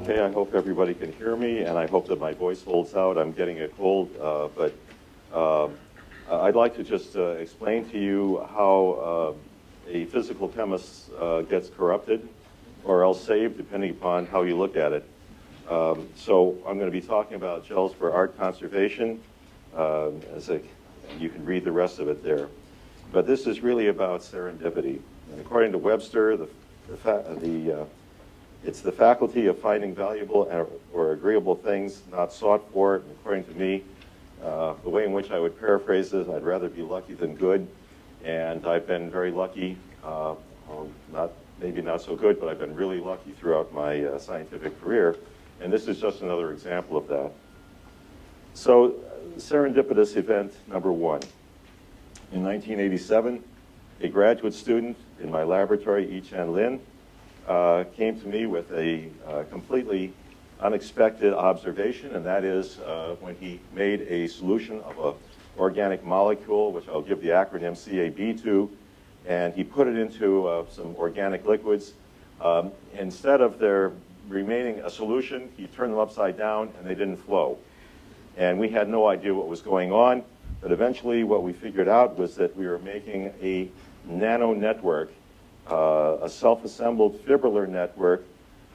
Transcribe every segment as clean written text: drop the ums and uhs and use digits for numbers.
okay. I hope everybody can hear me, and I hope that my voice holds out. I'm getting a cold, but I'd like to just explain to you how a physical chemist gets corrupted or else saved, depending upon how you look at it. So I'm going to be talking about gels for art conservation. You can read the rest of it there. But this is really about serendipity. And according to Webster, it's the faculty of finding valuable or agreeable things not sought for. And according to me, the way in which I would paraphrase this, I'd rather be lucky than good. And I've been very lucky, maybe not so good, but I've been really lucky throughout my scientific career. And this is just another example of that. So serendipitous event number one. In 1987, a graduate student in my laboratory, Yi-Chan Lin, came to me with a completely unexpected observation, and that is when he made a solution of an organic molecule, which I'll give the acronym CAB to, and he put it into some organic liquids. Instead of there remaining a solution, he turned them upside down and they didn't flow. And we had no idea what was going on, but eventually what we figured out was that we were making a nano network, a self-assembled fibrillar network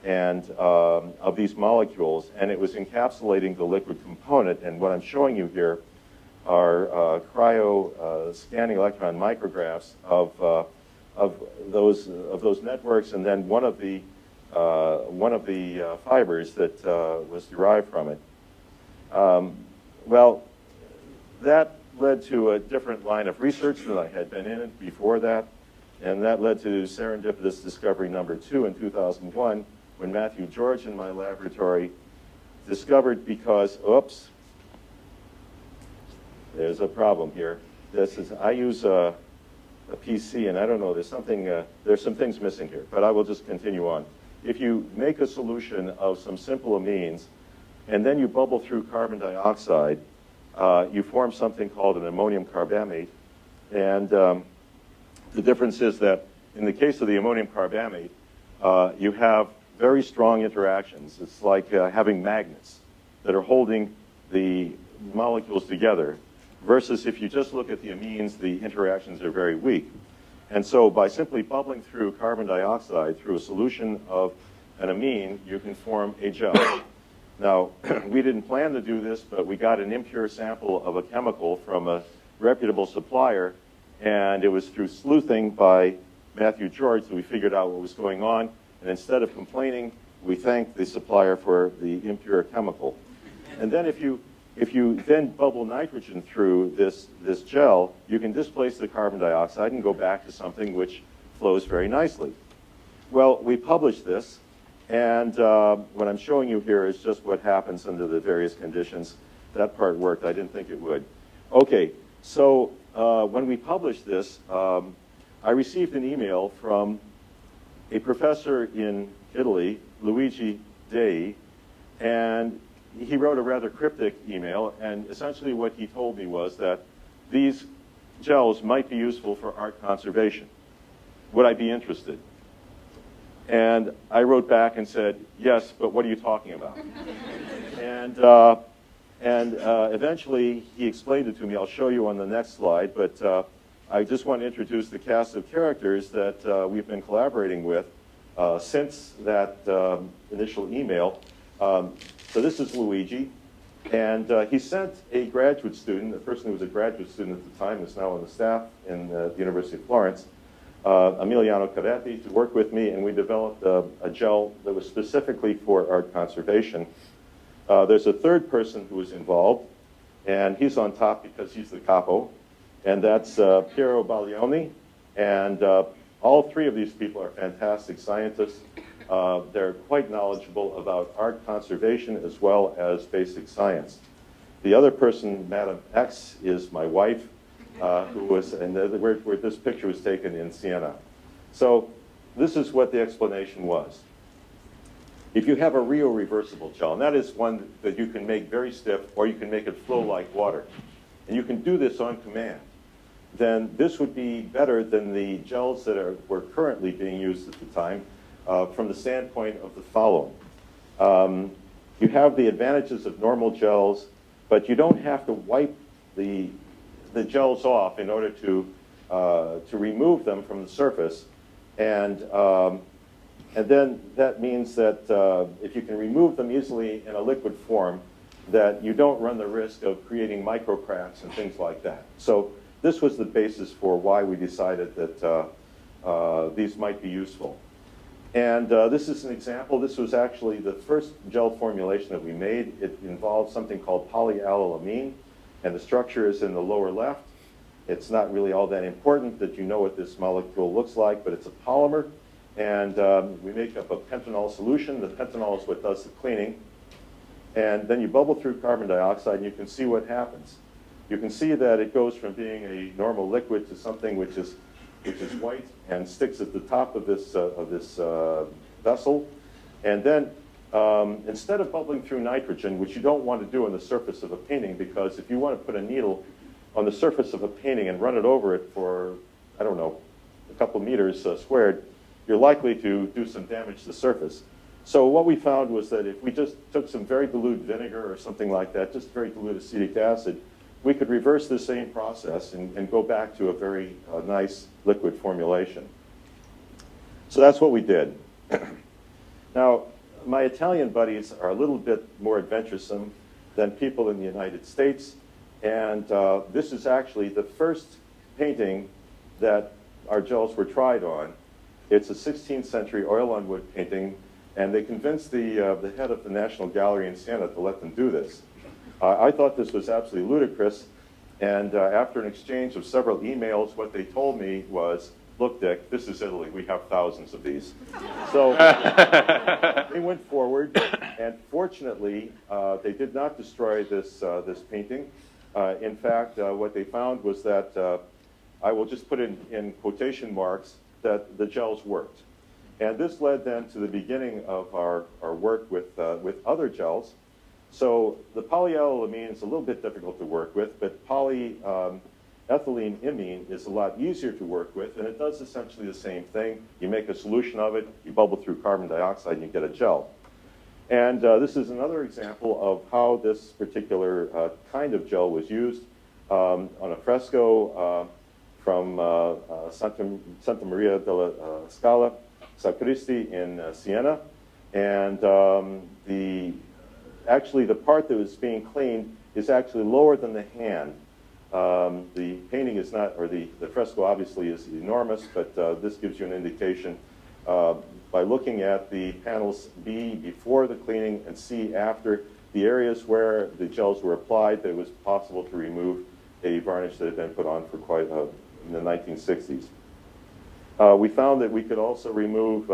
and of these molecules, and it was encapsulating the liquid component. And what I'm showing you here are cryo scanning electron micrographs of those networks, and then one of the fibers that was derived from it. Well, that led to a different line of research that I had been in before that, and that led to serendipitous discovery number 2 in 2001, when Matthew George in my laboratory discovered because, oops, there's a problem here. I use a PC, and I don't know, there's some things missing here, but I will just continue on. If you make a solution of some simple amines, and then you bubble through carbon dioxide, you form something called an ammonium carbamate. And the difference is that in the case of the ammonium carbamate, you have very strong interactions. It's like having magnets that are holding the molecules together, versus if you just look at the amines, the interactions are very weak. And so by simply bubbling through carbon dioxide through a solution of an amine, you can form a gel. Now, we didn't plan to do this, but we got an impure sample of a chemical from a reputable supplier, and it was through sleuthing by Matthew George that we figured out what was going on. And instead of complaining, we thanked the supplier for the impure chemical. And then if you then bubble nitrogen through this gel, you can displace the carbon dioxide and go back to something which flows very nicely. Well, we published this, and what I'm showing you here is just what happens under the various conditions. That part worked. I didn't think it would. Okay, so when we published this, I received an email from a professor in Italy, Luigi Dei, and he wrote a rather cryptic email, and essentially what he told me was that these gels might be useful for art conservation. Would I be interested? And I wrote back and said, yes, but what are you talking about? and eventually he explained it to me. I'll show you on the next slide, but I just want to introduce the cast of characters that we've been collaborating with since that initial email. So this is Luigi, and he sent a graduate student, a person who was a graduate student at the time, who's now on the staff in the University of Florence, Emiliano Cavetti, to work with me, and we developed a gel that was specifically for art conservation. There's a third person who was involved, and he's on top because he's the capo, and that's Piero Baglioni, and all three of these people are fantastic scientists. They're quite knowledgeable about art conservation as well as basic science. The other person, Madam X, is my wife, who was, and where this picture was taken in Siena. So this is what the explanation was. If you have a reversible gel, and that is one that you can make very stiff, or you can make it flow like water, and you can do this on command, then this would be better than the gels that were currently being used at the time from the standpoint of the following. You have the advantages of normal gels, but you don't have to wipe the gels off in order to remove them from the surface. And then that means that if you can remove them easily in a liquid form, that you don't run the risk of creating micro cracks and things like that. So this was the basis for why we decided that these might be useful. And this is an example. This was actually the first gel formulation that we made. It involved something called polyallylamine, and the structure is in the lower left. It's not really all that important that you know what this molecule looks like, but it's a polymer. And we make up a pentanol solution. The pentanol is what does the cleaning. And then you bubble through carbon dioxide, and you can see what happens. You can see that it goes from being a normal liquid to something which is white and sticks at the top of this vessel. And then instead of bubbling through nitrogen, which you don't want to do on the surface of a painting, because if you want to put a needle on the surface of a painting and run it over it for, I don't know, a couple meters squared, you're likely to do some damage to the surface. So what we found was that if we just took some very dilute vinegar or something like that, just very dilute acetic acid, we could reverse the same process and go back to a very nice liquid formulation. So that's what we did. Now, my Italian buddies are a little bit more adventuresome than people in the United States. And this is actually the first painting that our gels were tried on. It's a 16th century oil on wood painting, and they convinced the head of the National Gallery in Siena to let them do this. I thought this was absolutely ludicrous, and after an exchange of several emails, what they told me was, look, Dick, this is Italy. We have thousands of these. So they went forward, and fortunately, they did not destroy this painting. In fact, what they found was that, I will just put in quotation marks, that the gels worked. And this led then to the beginning of our work with other gels. So the polyallylamine is a little bit difficult to work with, but polyethylene imine is a lot easier to work with, and it does essentially the same thing. You make a solution of it, you bubble through carbon dioxide, and you get a gel. And this is another example of how this particular kind of gel was used on a fresco from Santa Maria della Scala, Sacristi in Siena. And actually the part that was being cleaned is actually lower than the hand. The painting is not, or the fresco obviously is enormous, but this gives you an indication by looking at the panels B before the cleaning and C after, the areas where the gels were applied, that it was possible to remove a varnish that had been put on for quite in the 1960s. We found that we could also remove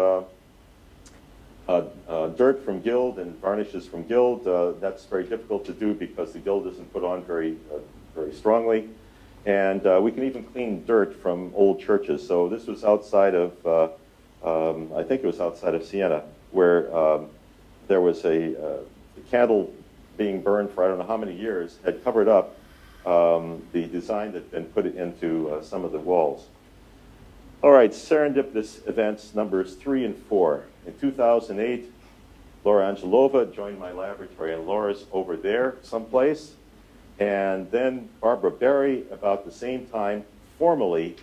dirt from gild and varnishes from gild. That's very difficult to do because the gild isn't put on very strongly. And we can even clean dirt from old churches. So this was outside of, I think it was outside of Siena, where there was a candle being burned for I don't know how many years, had covered up the design that had been put into some of the walls. All right, serendipitous events numbers 3 and 4. In 2008, Laura Angelova joined my laboratory, and Laura's over there someplace. And then Barbara Berry, about the same time, formally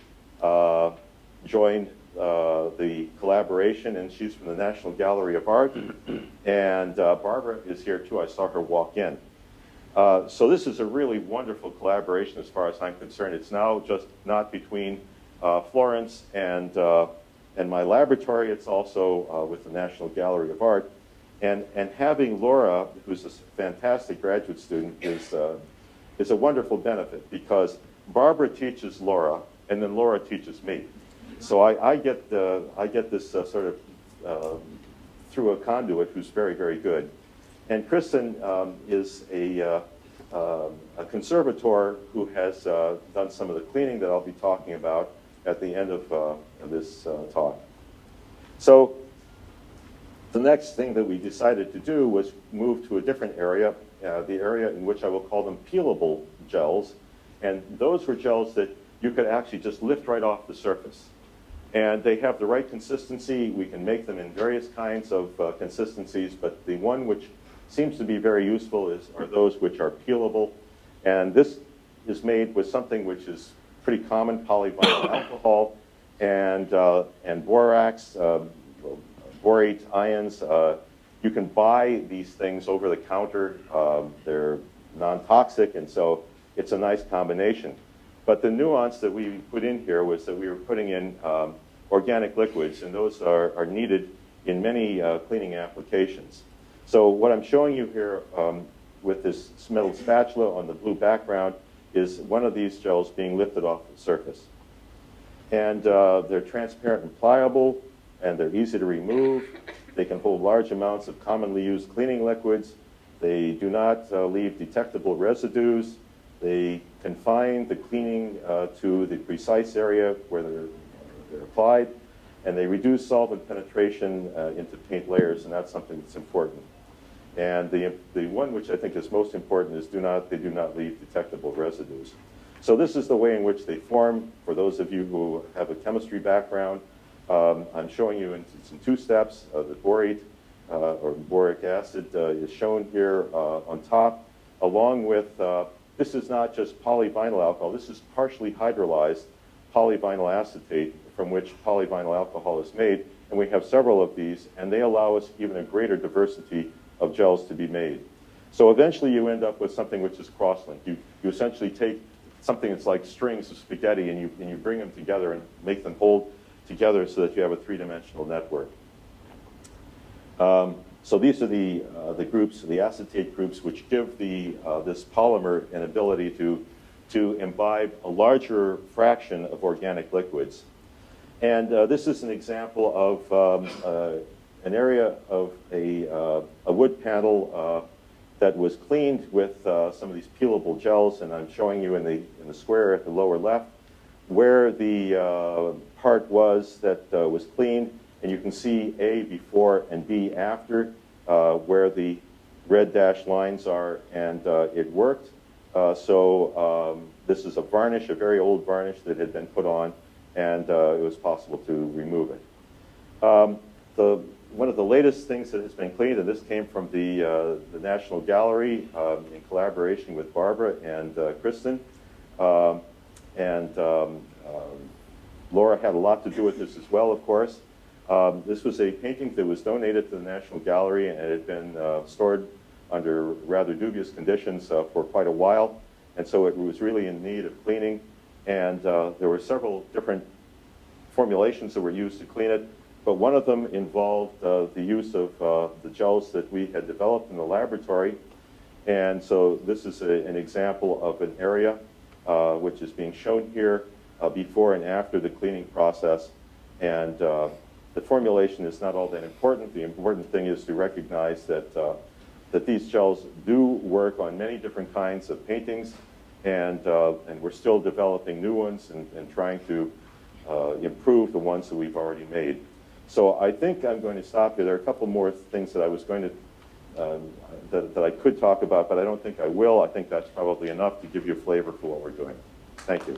joined the collaboration, and she's from the National Gallery of Art. And Barbara is here too. I saw her walk in. So this is a really wonderful collaboration as far as I'm concerned. It's now just not between Florence and my laboratory. It's also with the National Gallery of Art. And having Laura, who's a fantastic graduate student, is a wonderful benefit, because Barbara teaches Laura, and then Laura teaches me. So I get this sort of through a conduit who's very, very good. And Kristen is a conservator who has done some of the cleaning that I'll be talking about at the end of this talk. So the next thing that we decided to do was move to a different area, the area in which I will call them peelable gels. And those were gels that you could actually just lift right off the surface. And they have the right consistency. We can make them in various kinds of consistencies, but the one which seems to be very useful are those which are peelable. And this is made with something which is pretty common, polyvinyl alcohol and borax, borate ions. You can buy these things over the counter. They're non-toxic, and so it's a nice combination. But the nuance that we put in here was that we were putting in organic liquids, and those are needed in many cleaning applications. So what I'm showing you here with this metal spatula on the blue background is one of these gels being lifted off the surface. And they're transparent and pliable, and they're easy to remove. They can hold large amounts of commonly used cleaning liquids. They do not leave detectable residues. They confine the cleaning to the precise area where they're applied, and they reduce solvent penetration into paint layers, and that's something that's important. And the one which I think is most important is they do not leave detectable residues. So this is the way in which they form. For those of you who have a chemistry background, I'm showing you in two steps. The borate or boric acid is shown here on top, along with, this is not just polyvinyl alcohol, this is partially hydrolyzed polyvinyl acetate from which polyvinyl alcohol is made. And we have several of these, and they allow us even a greater diversity of gels to be made. So eventually you end up with something which is cross-linked. You essentially take something that's like strings of spaghetti and you bring them together and make them hold together so that you have a three-dimensional network. So these are the groups, the acetate groups, which give this polymer an ability to imbibe a larger fraction of organic liquids. And this is an example of an area of a wood panel that was cleaned with some of these peelable gels, and I'm showing you in the square at the lower left where the part was that was cleaned, and you can see A before and B after where the red dashed lines are, and it worked. This is a varnish, a very old varnish that had been put on, and it was possible to remove it. One of the latest things that has been cleaned, and this came from the National Gallery in collaboration with Barbara and Kristen, Laura had a lot to do with this as well, of course. This was a painting that was donated to the National Gallery, and it had been stored under rather dubious conditions for quite a while, and so it was really in need of cleaning. And there were several different formulations that were used to clean it, but one of them involved the use of the gels that we had developed in the laboratory. And so this is an example of an area which is being shown here before and after the cleaning process. And the formulation is not all that important. The important thing is to recognize that, that these gels do work on many different kinds of paintings, and we're still developing new ones and trying to improve the ones that we've already made. So I think I'm going to stop here. There are a couple more things that I was going to, that I could talk about, but I don't think I will. I think that's probably enough to give you a flavor for what we're doing. Thank you.